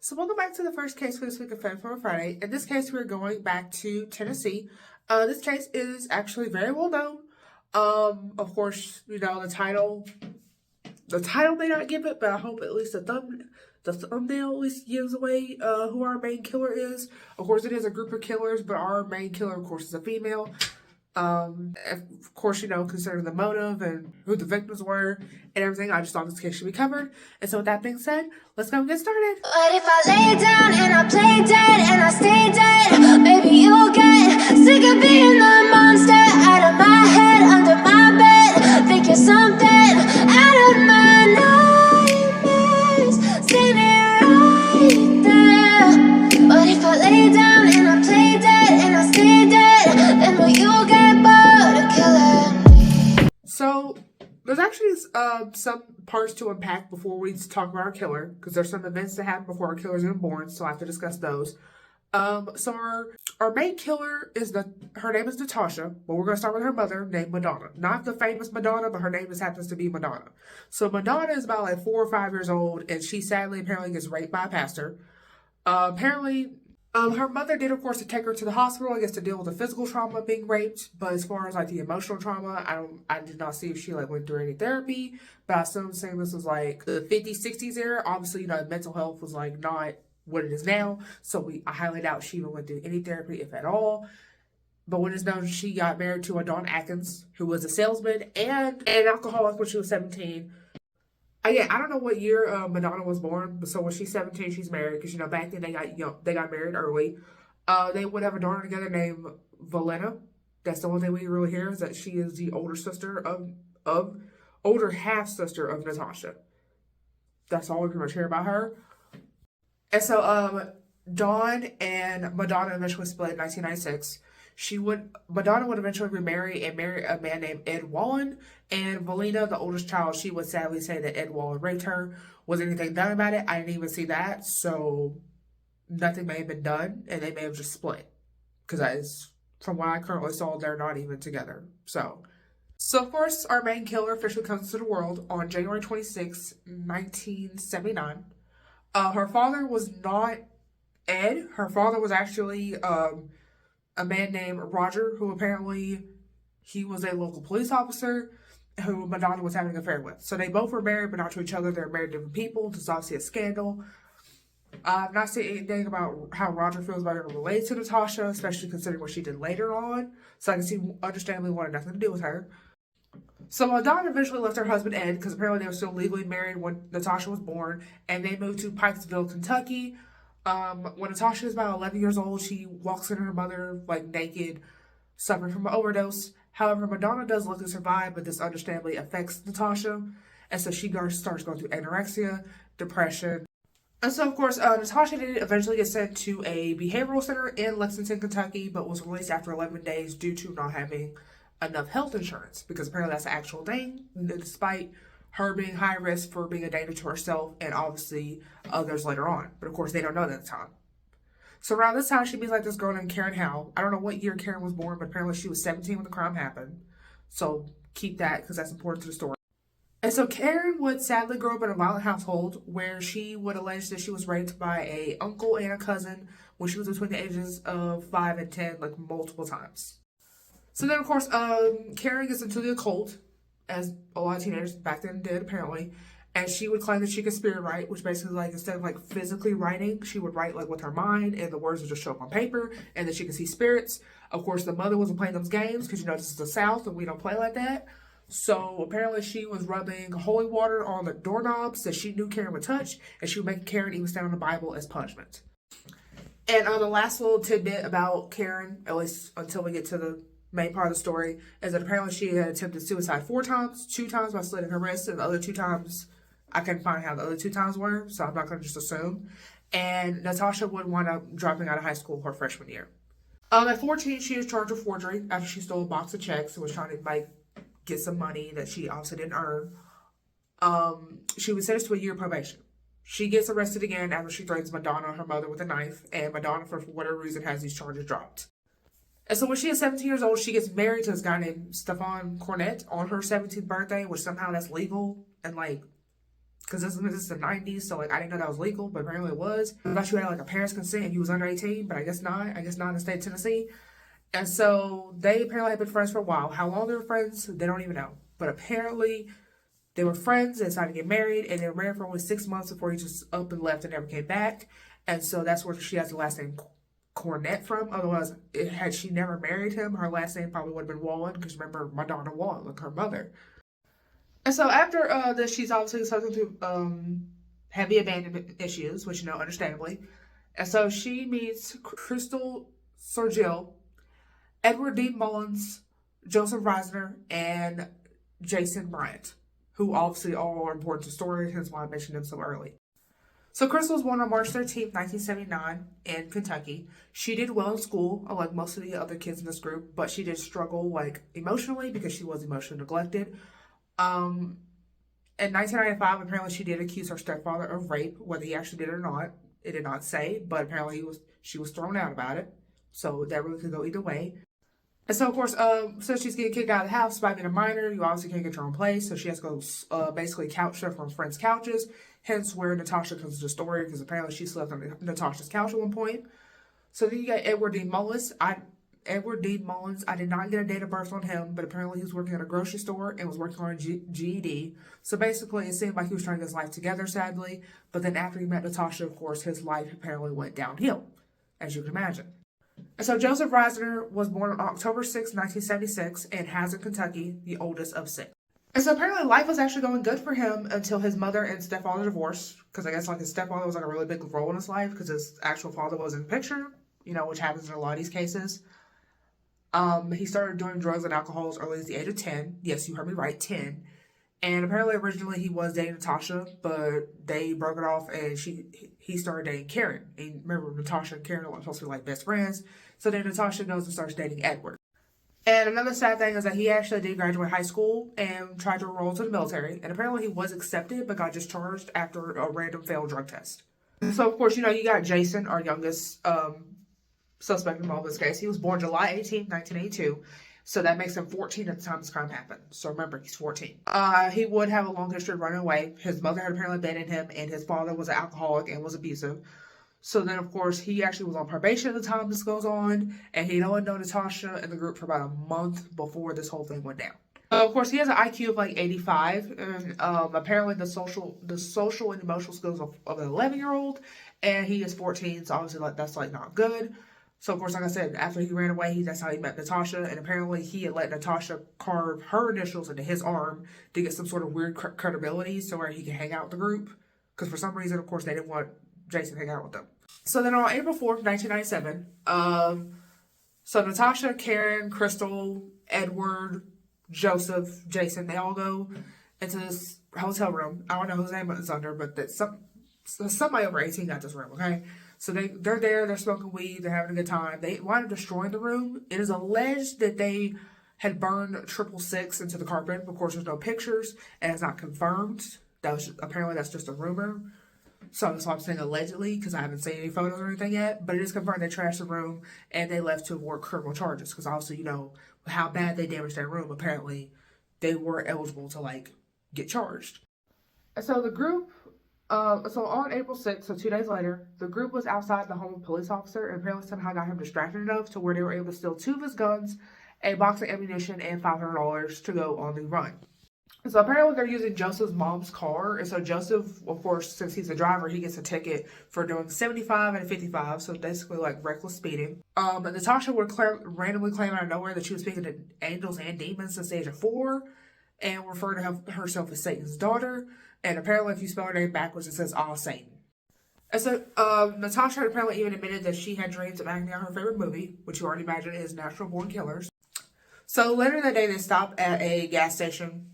So welcome back to the first case for this week of Fed for Friday. In this case, we're going back to Tennessee. This case is actually very well known. Of course, you know the title. The title may not give it, but I hope at least the thumbnail at least gives away who our main killer is. Of course, it is a group of killers, but our main killer, of course, is a female. Of course, you know, considering the motive and who the victims were and everything, I just thought this case should be covered. And so with that being said, let's go and get started. But if I lay down and I play dead and I stay dead, maybe you'll get sick of being the monster out of my head, under my bed. Think you're something out of my nightmares, standing right there. But if I lay down and I play dead and I stay dead, then will you get bored of killing me? So there's actually some parts to unpack before we talk about our killer, because there's some events that happen before our killer's even born, so I have to discuss those. So our main killer her name is Natasha, but we're going to start with her mother named Madonna. Not the famous Madonna, but her name just happens to be Madonna. So Madonna is about like 4 or 5 years old, and she sadly apparently gets raped by a pastor. Her mother did, of course, to take her to the hospital, I guess, to deal with the physical trauma of being raped. But as far as like the emotional trauma, I did not see if she like went through any therapy. But I assume saying this was like the 50s, 60s era. Obviously, you know, mental health was like not what it is now. So I highly doubt she even went through any therapy, if at all. But when it's known, she got married to a Don Atkins, who was a salesman and an alcoholic when she was 17. Yeah, I don't know what year Madonna was born, but so when she's 17, she's married, because, you know, back then they got married early. They would have a daughter together named Valena. That's the only thing we really hear, is that she is the older half sister of Natasha. That's all we pretty much hear about her. And so Dawn and Madonna eventually split in 1996. Madonna would eventually remarry and marry a man named Ed Wallen, and Valena, the oldest child, she would sadly say that Ed Wallen raped her. Was anything done about it? I didn't even see that, so nothing may have been done, and they may have just split, because from what I currently saw, they're not even together. So of course, our main killer officially comes to the world on January 26, 1979. Her father was not Ed. Her father was actually a man named Roger, who apparently he was a local police officer who Madonna was having an affair with. So they both were married, but not to each other. They're married to different people. This is obviously a scandal. I've not seen anything about how Roger feels about her related to Natasha, especially considering what she did later on. So I can see, understandably, wanted nothing to do with her. So Madonna eventually left her husband Ed, because apparently they were still legally married when Natasha was born, and they moved to Pikesville, Kentucky. When Natasha is about 11 years old, she walks in her mother, like, naked, suffering from an overdose. However, Madonna does luckily survive, but this understandably affects Natasha. And so she starts going through anorexia, depression. And so, of course, Natasha did eventually get sent to a behavioral center in Lexington, Kentucky, but was released after 11 days due to not having enough health insurance, because apparently that's an actual thing, despite her being high risk for being a danger to herself and obviously others later on. But of course, they don't know that at the time. So around this time, she meets like this girl named Karen Howe. I don't know what year Karen was born, but apparently she was 17 when the crime happened. So keep that, because that's important to the story. And so Karen would sadly grow up in a violent household where she would allege that she was raped by an uncle and a cousin when she was between the ages of 5 and 10, like multiple times. So then, of course, Karen gets into the occult, as a lot of teenagers back then did, apparently. And she would claim that she could spirit write, which basically, like, instead of, like, physically writing, she would write, like, with her mind, and the words would just show up on paper, and then she could see spirits. Of course, the mother wasn't playing those games, because, you know, this is the South, and we don't play like that. So, apparently, she was rubbing holy water on the doorknobs that she knew Karen would touch, and she would make Karen even stand on the Bible as punishment. And the last little tidbit about Karen, at least until we get to the main part of the story, is that apparently she had attempted suicide 4 times, 2 times by slitting her wrist, and the other 2 times, I couldn't find how the other 2 times were, so I'm not going to just assume. And Natasha would wind up dropping out of high school her freshman year. At 14, she was charged with forgery after she stole a box of checks and was trying to, like, get some money that she obviously didn't earn. She was sentenced to a year probation. She gets arrested again after she threatens Madonna, her mother, with a knife, and Madonna, for whatever reason, has these charges dropped. And so when she is 17 years old, she gets married to this guy named Cornett on her 17th birthday, which somehow that's legal and, like, because this is the 90s, so like I didn't know that was legal, but apparently it was. I thought you had like a parent's consent and he was under 18, but I guess not. I guess not in the state of Tennessee. And so they apparently had been friends for a while. How long they were friends, they don't even know. But apparently they were friends, they decided to get married, and they were married for only 6 months before he just up and left and never came back. And so that's where she has the last name Cornett from. Otherwise, had she never married him, her last name probably would have been Wallen, because remember Madonna Wallen, like her mother. And so after this, she's obviously starting to heavy abandonment issues, which, you know, understandably. And so she meets Crystal Sergil, Edward D. Mullins, Joseph Reisner, and Jason Bryant, who obviously all are important to the story, hence why I mentioned them so early. So Crystal was born on March 13th, 1979 in Kentucky. She did well in school, like most of the other kids in this group, but she did struggle like emotionally because she was emotionally neglected. In 1995, apparently she did accuse her stepfather of rape, whether he actually did it or not. It did not say, but apparently she was thrown out about it. So that really could go either way. And so, of course, since she's getting kicked out of the house by being a minor, you obviously can't get your own place. So she has to go basically couch surf on friends' couches. Hence where Natasha comes into the story, because apparently she slept on Natasha's couch at one point. So then you got Edward D. Mullins. I did not get a date of birth on him, but apparently he was working at a grocery store and was working on a GED. So basically, it seemed like he was trying to get his life together, sadly. But then after he met Natasha, of course, his life apparently went downhill, as you can imagine. And so Joseph Reisner was born on October 6, 1976, in Hazen, Kentucky, the oldest of 6. And so apparently life was actually going good for him until his mother and stepfather divorced, because I guess like his stepfather was like a really big role in his life because his actual father was in the picture, you know, which happens in a lot of these cases. He started doing drugs and alcohol as early as the age of 10. Yes, you heard me right, 10. And apparently originally he was dating Natasha, but they broke it off and he started dating Karen. And remember, Natasha and Karen are supposed to be like best friends. So then Natasha goes and starts dating Edward. And another sad thing is that he actually did graduate high school and tried to enroll to the military. And apparently he was accepted, but got discharged after a random failed drug test. So, of course, you know, you got Jason, our youngest suspect in all this case. He was born July 18, 1982. So that makes him 14 at the time this crime happened. So remember, he's 14. He would have a long history of running away. His mother had apparently abandoned him, and his father was an alcoholic and was abusive. So then, of course, he actually was on probation at the time this goes on, and he'd only known Natasha in the group for about a month before this whole thing went down. Of course, he has an IQ of like 85, and apparently the social and emotional skills of an 11-year-old, and he is 14, so obviously like that's like not good. So, of course, like I said, after he ran away, that's how he met Natasha. And apparently he had let Natasha carve her initials into his arm to get some sort of weird credibility so where he could hang out with the group. Because for some reason, of course, they didn't want Jason to hang out with them. So then on April 4th, 1997, so Natasha, Karen, Crystal, Edward, Joseph, Jason, they all go into this hotel room. I don't know whose name it's under, but that somebody over 18 got this room, okay? So they're there, they're smoking weed, they're having a good time. They wind up destroying the room. It is alleged that they had burned 666 into the carpet. Of course, there's no pictures, and it's not confirmed. Apparently that's just a rumor. So that's why I'm saying allegedly, because I haven't seen any photos or anything yet. But it is confirmed they trashed the room, and they left to avoid criminal charges. Because obviously, you know, how bad they damaged that room, apparently they were eligible to, like, get charged. And so the group... So on April 6th, so 2 days later, the group was outside the home of a police officer and apparently somehow got him distracted enough to where they were able to steal 2 of his guns, a box of ammunition, and $500 to go on the run. So apparently they're using Joseph's mom's car, and so Joseph, of course, since he's a driver, he gets a ticket for doing 75 and 55, so basically like reckless speeding. And Natasha would randomly claim out of nowhere that she was speaking to angels and demons since the age of 4, and refer to herself as Satan's daughter. And apparently, if you spell her name backwards, it says all Satan. And so, Natasha had apparently even admitted that she had dreams of acting out her favorite movie, which you already imagine is Natural Born Killers. So later that day, they stop at a gas station,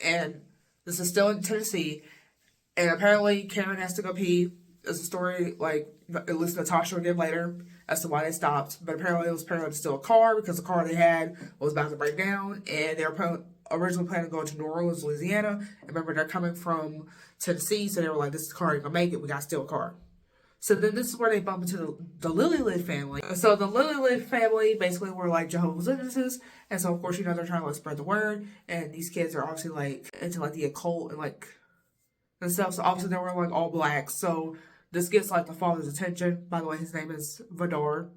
and this is still in Tennessee. And apparently, Karen has to go pee. There's a story, like, at least Natasha will give later as to why they stopped. But apparently, it was apparently still a car because the car they had was about to break down, and they were originally planning to go to New Orleans, Louisiana. And remember, they're coming from Tennessee, so they were like, this car ain't gonna make it, we gotta steal a car. So then this is where they bump into the LILLELID family. So the LILLELID family basically were like Jehovah's Witnesses, and so of course, you know, they're trying to like spread the word, and these kids are obviously like into like the occult and like and stuff. So obviously they were like all black. So this gets like the father's attention. By the way, his name is Vidar.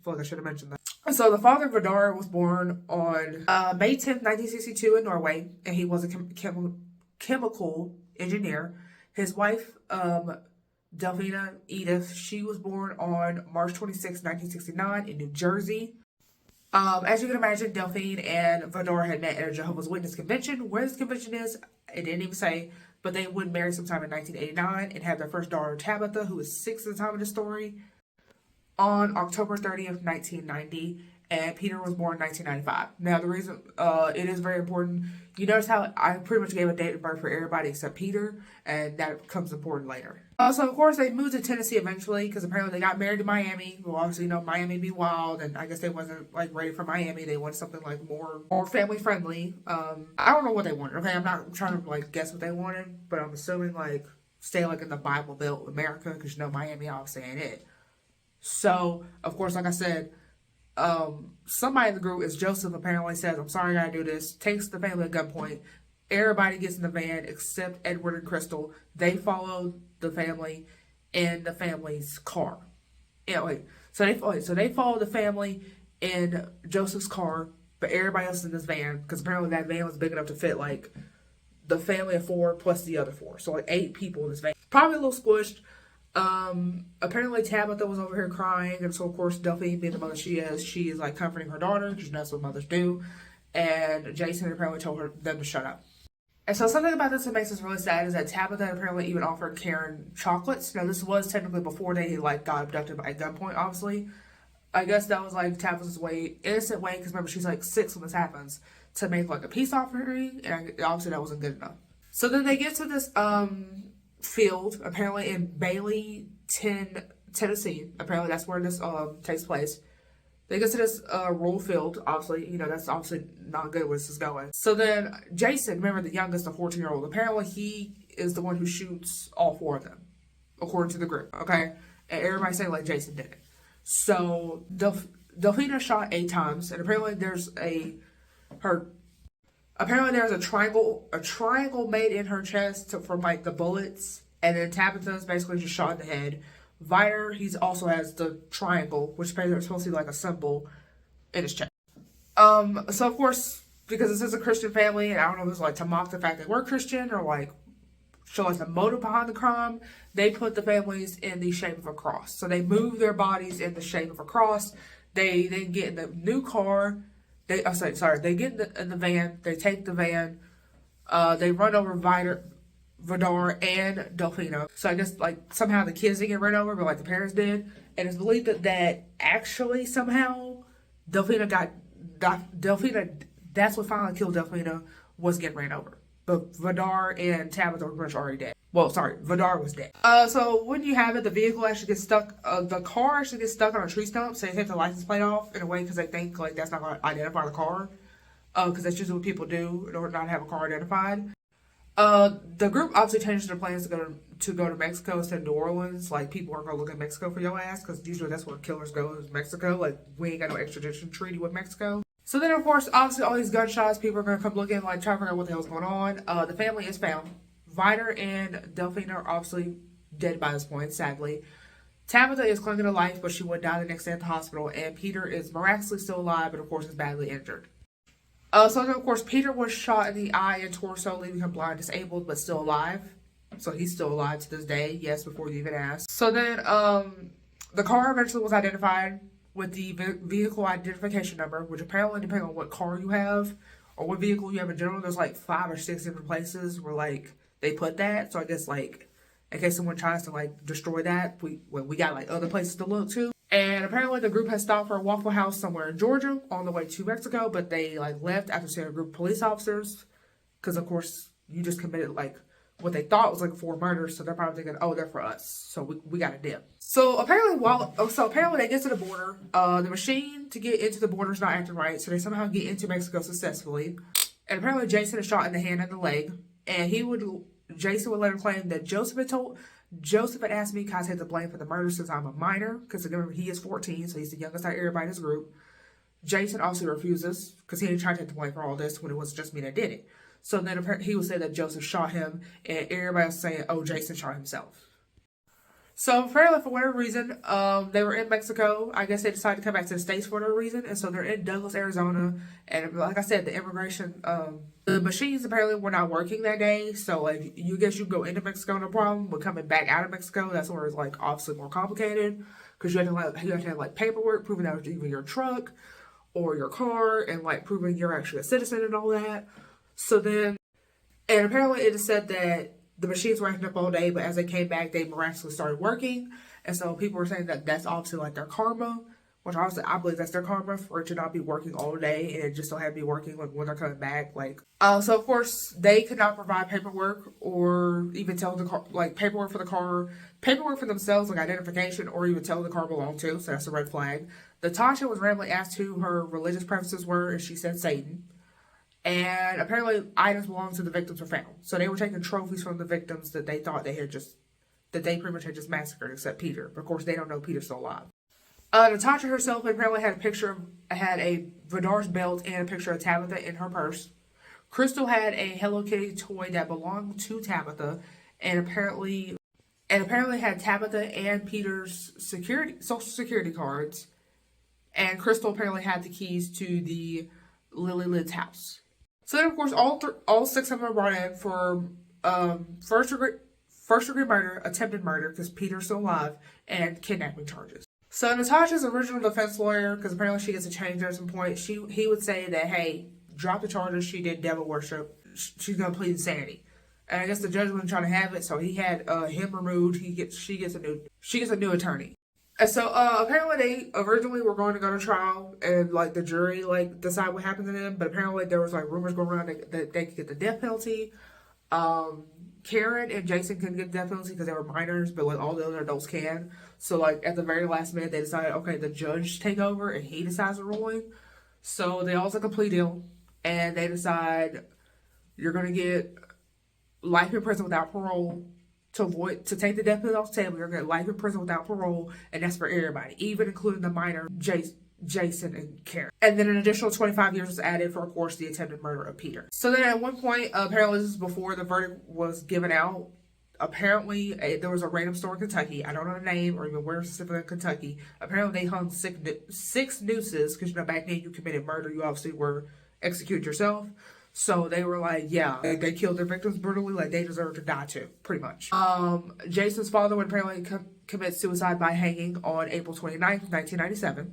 I feel like I should have mentioned that. So the father Vidar was born on May 10th, 1962 in Norway, and he was a chemical engineer. His wife, Delphina Edith, she was born on March 26, 1969 in New Jersey. As you can imagine, Delphine and Vidar had met at a Jehovah's Witness convention. Where this convention is, it didn't even say, but they would marry sometime in 1989 and have their first daughter, Tabitha, who is 6 at the time of the story, on October 30th, 1990, and Peter was born in 1995. Now, the reason it is very important, you notice how I pretty much gave a date of birth for everybody except Peter, and that becomes important later. So, of course, they moved to Tennessee eventually, because apparently they got married to Miami. Well, obviously, you know, Miami be wild, and I guess they wasn't, like, ready for Miami. They wanted something, like, more family-friendly. I don't know what they wanted, okay? I'm not trying to, like, guess what they wanted, but I'm assuming, like, stay, like, in the Bible Belt America, because, you know, Miami obviously ain't it. So, of course, like I said, somebody in the group is Joseph, apparently says, I'm sorry I gotta do this, takes the family at gunpoint. Everybody gets in the van except Edward and Crystal. They follow the family in the family's car. So they follow the family in Joseph's car, but everybody else is in this van, because apparently that van was big enough to fit, like, the family of 4 plus the other 4. So, like, 8 people in this van. Probably a little squished. Apparently Tabitha was over here crying, and so of course Delphine, being the mother she is like comforting her daughter, because that's what mothers do, and Jason apparently told them to shut up. And so something about this that makes us really sad is that Tabitha apparently even offered Karen chocolates. Now this was technically before they like got abducted at gunpoint, obviously. I guess that was like Tabitha's innocent way, because remember she's like 6 when this happens, to make like a peace offering, and obviously that wasn't good enough. So then they get to this field, apparently in Bailey, Tennessee. Apparently that's where this takes place. They get to this rural field. Obviously, you know, that's obviously not good where this is going. So then Jason, remember the youngest, the 14-year-old, apparently he is the one who shoots all 4 of them, according to the group, okay? And everybody saying like Jason did it. So Delphina shot 8 times, and apparently there's a triangle made in her chest from like the bullets, and then Tabitha's basically just shot in the head. Vidar, he also has the triangle, which is supposed to be like a symbol in his chest. So of course, because this is a Christian family, and I don't know if it's like to mock the fact that we're Christian or like show us the motive behind the crime, they put the families in the shape of a cross. So they move their bodies in the shape of a cross. They then get in the new car. They get in the van. They take the van. They run over Vidar and Delphina. So I guess like somehow the kids didn't get run over, but like the parents did. And it's believed that actually somehow Delphina, that's what finally killed Delphina, was getting ran over. But Vidar and Tabitha were pretty much already dead. Well, sorry, Vidar was dead. So when you have it, the vehicle actually gets stuck, the car actually gets stuck on a tree stump, so they take the license plate off in a way because they think like that's not going to identify the car. Because that's usually what people do in order not to have a car identified. The group obviously changed their plans to go to Mexico instead of New Orleans. Like, people aren't going to look at Mexico for your ass, because usually that's where killers go, is Mexico. Like, we ain't got no extradition treaty with Mexico. So then, of course, obviously all these gunshots, people are going to come looking, like, trying to figure out what the hell's going on. The family is found. Vidar and Delphina are obviously dead by this point, sadly. Tabitha is clinging to life, but she would die the next day at the hospital. And Peter is miraculously still alive, but of course is badly injured. So then, of course, Peter was shot in the eye and torso, leaving him blind, disabled, but still alive. So he's still alive to this day, yes, before you even ask. So then, the car eventually was identified with the vehicle identification number, which apparently, depending on what car you have, or what vehicle you have in general, there's like 5 or 6 different places where, like, they put that. So I guess, like, in case someone tries to, like, destroy that, we got, like, other places to look to. And apparently the group had stopped for a Waffle House somewhere in Georgia on the way to Mexico, but they like left after seeing a group of police officers, because of course you just committed like what they thought was like 4 murders, so they're probably thinking, oh, they're for us, so we got to dip. So apparently they get to the border. The machine to get into the border is not acting right, so they somehow get into Mexico successfully. And apparently Jason is shot in the hand and the leg, and Jason would later claim that Joseph had asked me, can I take the blame for the murder since I'm a minor? Because remember, he is 14, so he's the youngest out of everybody in his group. Jason also refuses, because he didn't try to take the blame for all this when it was just me that did it. So then apparently he would say that Joseph shot him, and everybody was saying, oh, Jason shot himself. So apparently, for whatever reason, they were in Mexico. I guess they decided to come back to the States for whatever reason, and so they're in Douglas, Arizona. And like I said, the immigration, the machines apparently were not working that day. So like, you go into Mexico, no problem. But coming back out of Mexico, that's where it's like obviously more complicated, because you have to have like paperwork proving that it was either your truck or your car, and like proving you're actually a citizen and all that. So then, and apparently it is said that the machines were acting up all day, but as they came back, they miraculously started working. And so people were saying that that's obviously like their karma, which obviously I believe that's their karma, for it to not be working all day and it just don't have to be working like when they're coming back. So of course they could not provide paperwork or even tell the car, like paperwork for the car, paperwork for themselves, like identification, or even tell the car belonged to. So that's a red flag. Natasha was randomly asked who her religious preferences were, and she said Satan. And apparently items belonging to the victims were found. So they were taking trophies from the victims that they thought they pretty much had just massacred, except Peter. But of course, they don't know Peter's still alive. Natasha herself apparently had a Vidar's belt and a picture of Tabitha in her purse. Crystal had a Hello Kitty toy that belonged to Tabitha, and apparently had Tabitha and Peter's social security cards. And Crystal apparently had the keys to the LILLELID's house. So then, of course, all six of them are brought in for first degree murder, attempted murder, because Peter's still alive, and kidnapping charges. So Natasha's original defense lawyer, because apparently she gets a change at some point, he would say that, hey, drop the charges, she did devil worship, she's going to plead insanity. And I guess the judge wasn't trying to have it, so he had him removed. She gets a new attorney. And so apparently they originally were going to go to trial and like the jury like decide what happened to them, but apparently there was like rumors going around that they could get the death penalty. Karen and Jason couldn't get the death penalty because they were minors, but like all the other adults can. So like at the very last minute they decided, okay, the judge take over and he decides the ruling. So they all took a plea deal and they decide you're gonna get life in prison without parole. To take the death penalty off the table, you're going to get life in prison without parole, and that's for everybody, even including the minor Jason and Karen. And then an additional 25 years was added for, of course, the attempted murder of Peter. So then at one point, apparently this is before the verdict was given out, apparently there was a random store in Kentucky. I don't know the name or even where specifically in Kentucky. Apparently they hung six nooses, because back then you committed murder, you obviously were executed yourself. So they were like, yeah, they killed their victims brutally, like they deserve to die too, pretty much. Jason's father would apparently commit suicide by hanging on April 29th, 1997.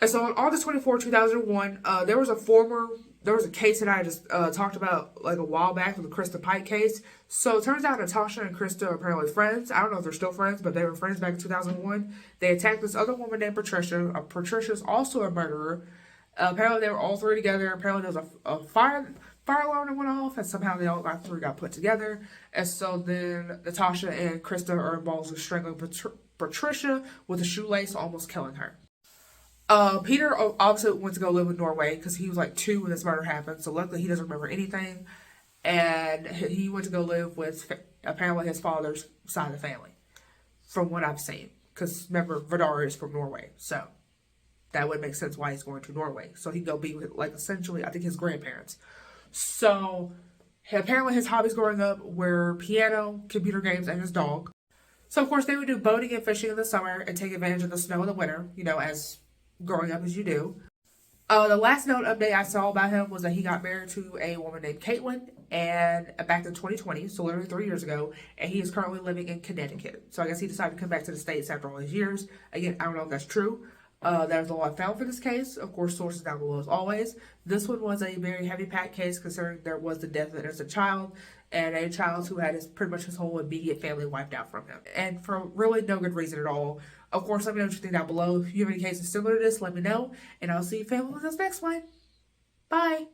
And so on August 24, 2001, there was a case that I just talked about like a while back, the Krista Pike case. So it turns out Natasha and Krista are apparently friends. I don't know if they're still friends, but they were friends back in 2001. They attacked this other woman named Patricia. Patricia's also a murderer. Apparently they were all three together. Apparently there was a fire alarm that went off, and somehow they all three got put together. And so then Natasha and Krista are involved with strangling Patricia with a shoelace, almost killing her. Peter obviously went to go live in Norway because he was like 2 when this murder happened. So luckily he doesn't remember anything, and he went to go live with apparently his father's side of the family, from what I've seen. Because remember, Vidar is from Norway, so that would make sense why he's going to Norway. So he'd go be with, like, essentially, I think, his grandparents. So apparently his hobbies growing up were piano, computer games, and his dog. So, of course, they would do boating and fishing in the summer and take advantage of the snow in the winter, as growing up as you do. The last known update I saw about him was that he got married to a woman named Caitlin, and back in 2020, so literally 3 years ago, and he is currently living in Connecticut. So I guess he decided to come back to the States after all these years. Again, I don't know if that's true. That is all I found for this case. Of course, sources down below as always. This one was a very heavy-packed case considering there was the death of an innocent child and a child who had pretty much his whole immediate family wiped out from him. And for really no good reason at all. Of course, let me know what you think down below. If you have any cases similar to this, let me know. And I'll see you family in this next one. Bye.